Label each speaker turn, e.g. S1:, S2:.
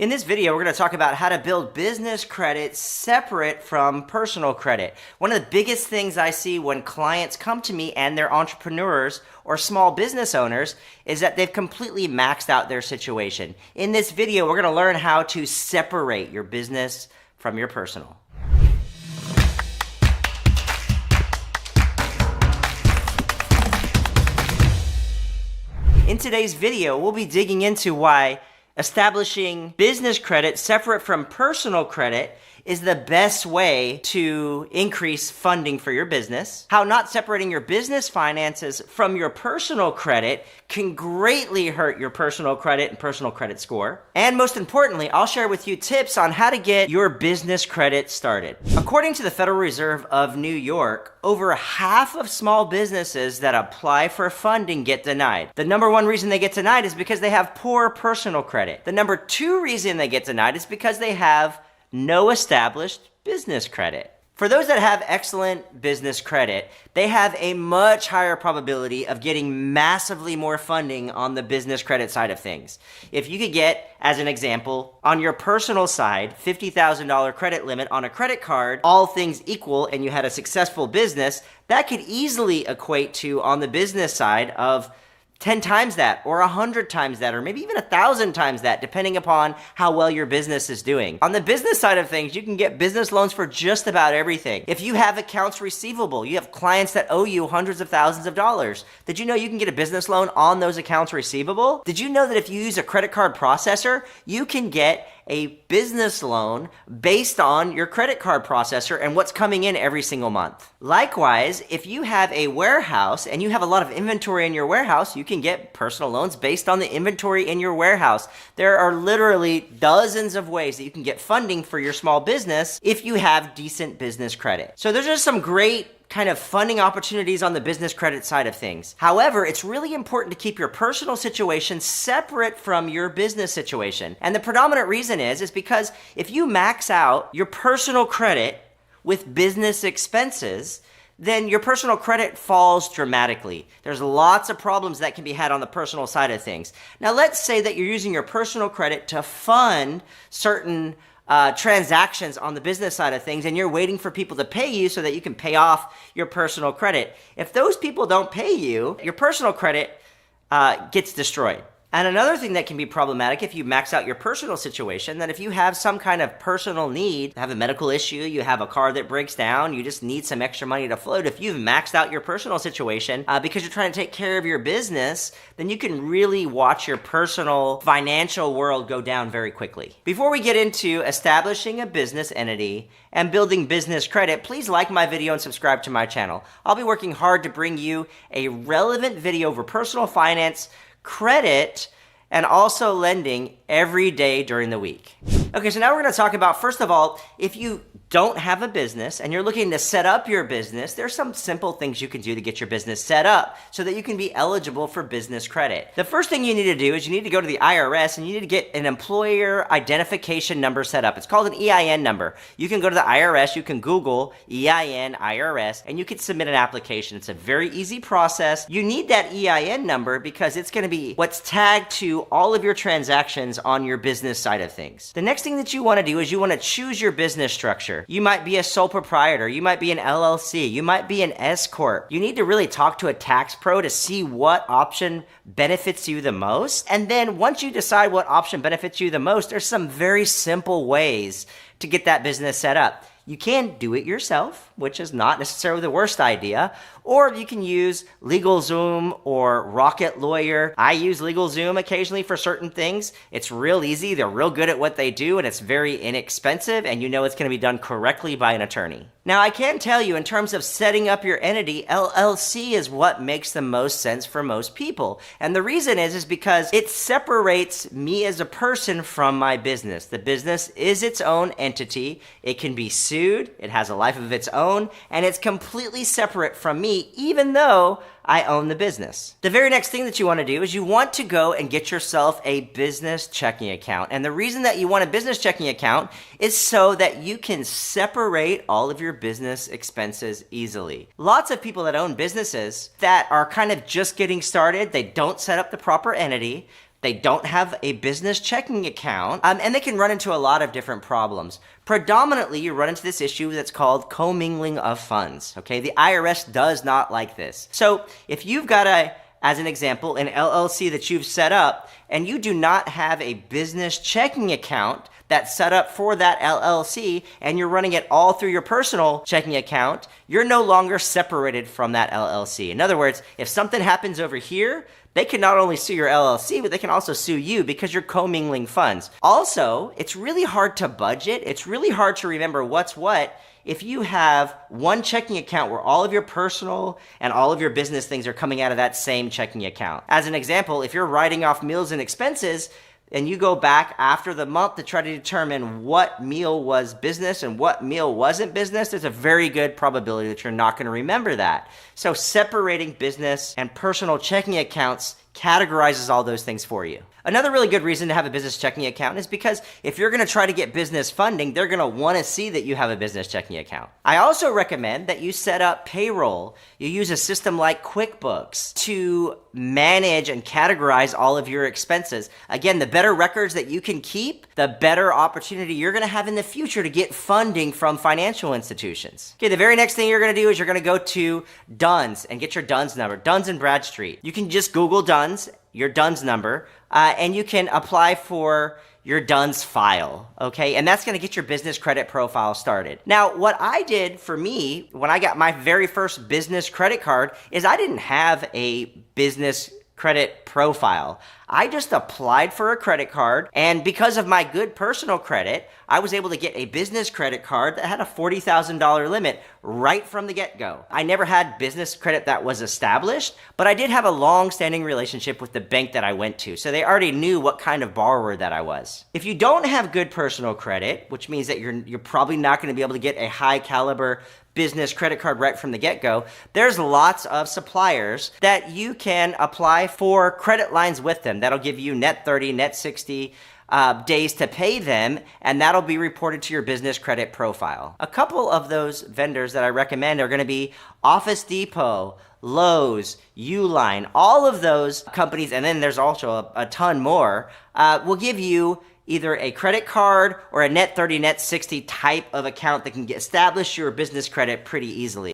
S1: In this video, we're going to talk about how to build business credit separate from personal credit. One of the biggest things I see when clients come to me and they're entrepreneurs or small business owners is that they've completely maxed out their situation. In this video, we're going to learn how to separate your business from your personal. In today's video, we'll be digging into why establishing business credit separate from personal credit is the best way to increase funding for your business, how not separating your business finances from your personal credit can greatly hurt your personal credit and personal credit score, and most importantly, I'll share with you tips on how to get your business credit started. According to the Federal Reserve of New York, over half of small businesses that apply for funding get denied. The number one reason they get denied is because they have poor personal credit. The number two reason they get denied is because they have no established business credit. For those that have excellent business credit, they have a much higher probability of getting massively more funding on the business credit side of things. If you could get, as an example, on your personal side, $50,000 credit limit on a credit card, all things equal, and you had a successful business, that could easily equate to, on the business side, of 10 times that, or 100 times that, or maybe even 1,000 times that, depending upon how well your business is doing. On the business side of things, you can get business loans for just about everything. If you have accounts receivable, you have clients that owe you hundreds of thousands of dollars. Did you know you can get a business loan on those accounts receivable? Did you know that if you use a credit card processor, you can get a business loan based on your credit card processor and what's coming in every single month? Likewise, if you have a warehouse and you have a lot of inventory in your warehouse, you can get personal loans based on the inventory in your warehouse. There are literally dozens of ways that you can get funding for your small business if you have decent business credit. So there's just some great kind of funding opportunities on the business credit side of things. However, it's really important to keep your personal situation separate from your business situation. And the predominant reason is because if you max out your personal credit with business expenses, then your personal credit falls dramatically. There's lots of problems that can be had on the personal side of things. Now, let's say that you're using your personal credit to fund certain transactions on the business side of things, and you're waiting for people to pay you so that you can pay off your personal credit. If those people don't pay you, your personal credit gets destroyed. And another thing that can be problematic if you max out your personal situation, that if you have some kind of personal need, have a medical issue, you have a car that breaks down, you just need some extra money to float, if you've maxed out your personal situation because you're trying to take care of your business, then you can really watch your personal financial world go down very quickly. Before we get into establishing a business entity and building business credit, please like my video and subscribe to my channel. I'll be working hard to bring you a relevant video over personal finance, credit, and also lending every day during the week. Okay, so now we're going to talk about, first of all, if you don't have a business and you're looking to set up your business, there's some simple things you can do to get your business set up so that you can be eligible for business credit. The first thing you need to do is you need to go to the IRS and you need to get an employer identification number set up. It's called an EIN number. You can go to the IRS, you can Google EIN IRS, and you can submit an application. It's a very easy process. You need that EIN number because it's going to be what's tagged to all of your transactions on your business side of things. The next thing that you want to do is you want to choose your business structure. You might be a sole proprietor, you might be an LLC, you might be an S Corp. You need to really talk to a tax pro to see what option benefits you the most. And then once you decide what option benefits you the most, there's some very simple ways to get that business set up. You can do it yourself, which is not necessarily the worst idea, or you can use LegalZoom or Rocket Lawyer. I use LegalZoom occasionally for certain things. It's real easy, they're real good at what they do, and it's very inexpensive, and you know it's going to be done correctly by an attorney. Now, I can tell you in terms of setting up your entity, LLC is what makes the most sense for most people. And the reason is because it separates me as a person from my business. The business is its own entity. It can be sued. It has a life of its own, and it's completely separate from me, even though I own the business. The very next thing that you want to do is you want to go and get yourself a business checking account. And the reason that you want a business checking account is so that you can separate all of your business expenses easily. Lots of people that own businesses that are kind of just getting started, they don't set up the proper entity, they don't have a business checking account, and they can run into a lot of different problems. Predominantly, you run into this issue that's called commingling of funds, okay? The IRS does not like this. So if you've got as an example, an LLC that you've set up, and you do not have a business checking account that's set up for that LLC, and you're running it all through your personal checking account, you're no longer separated from that LLC. In other words, if something happens over here, they can not only sue your LLC, but they can also sue you because you're commingling funds. Also, it's really hard to budget. It's really hard to remember what's what if you have one checking account where all of your personal and all of your business things are coming out of that same checking account. As an example, if you're writing off meals and expenses, and you go back after the month to try to determine what meal was business and what meal wasn't business, there's a very good probability that you're not going to remember that. So separating business and personal checking accounts categorizes all those things for you. Another really good reason to have a business checking account is because if you're going to try to get business funding, they're going to want to see that you have a business checking account. I also recommend that you set up payroll. You use a system like QuickBooks to manage and categorize all of your expenses. Again, the better records that you can keep, the better opportunity you're going to have in the future to get funding from financial institutions. Okay, the very next thing you're going to do is you're going to go to DUNS and get your DUNS number, DUNS and Bradstreet. You can just Google DUNS, your DUNS number, and you can apply for your DUNS file, okay? And that's gonna get your business credit profile started. Now, what I did for me when I got my very first business credit card is I didn't have a business credit profile. I just applied for a credit card, and because of my good personal credit, I was able to get a business credit card that had a $40,000 limit right from the get-go. I never had business credit that was established, but I did have a long-standing relationship with the bank that I went to, so they already knew what kind of borrower that I was. If you don't have good personal credit, which means that you're probably not going to be able to get a high-caliber business credit card right from the get-go, there's lots of suppliers that you can apply for credit lines with them. That'll give you net 30, net 60 days to pay them, and that'll be reported to your business credit profile. A couple of those vendors that I recommend are going to be Office Depot, Lowe's, Uline, all of those companies, and then there's also a ton more, will give you either a credit card or a net 30, net 60 type of account that can establish your business credit pretty easily.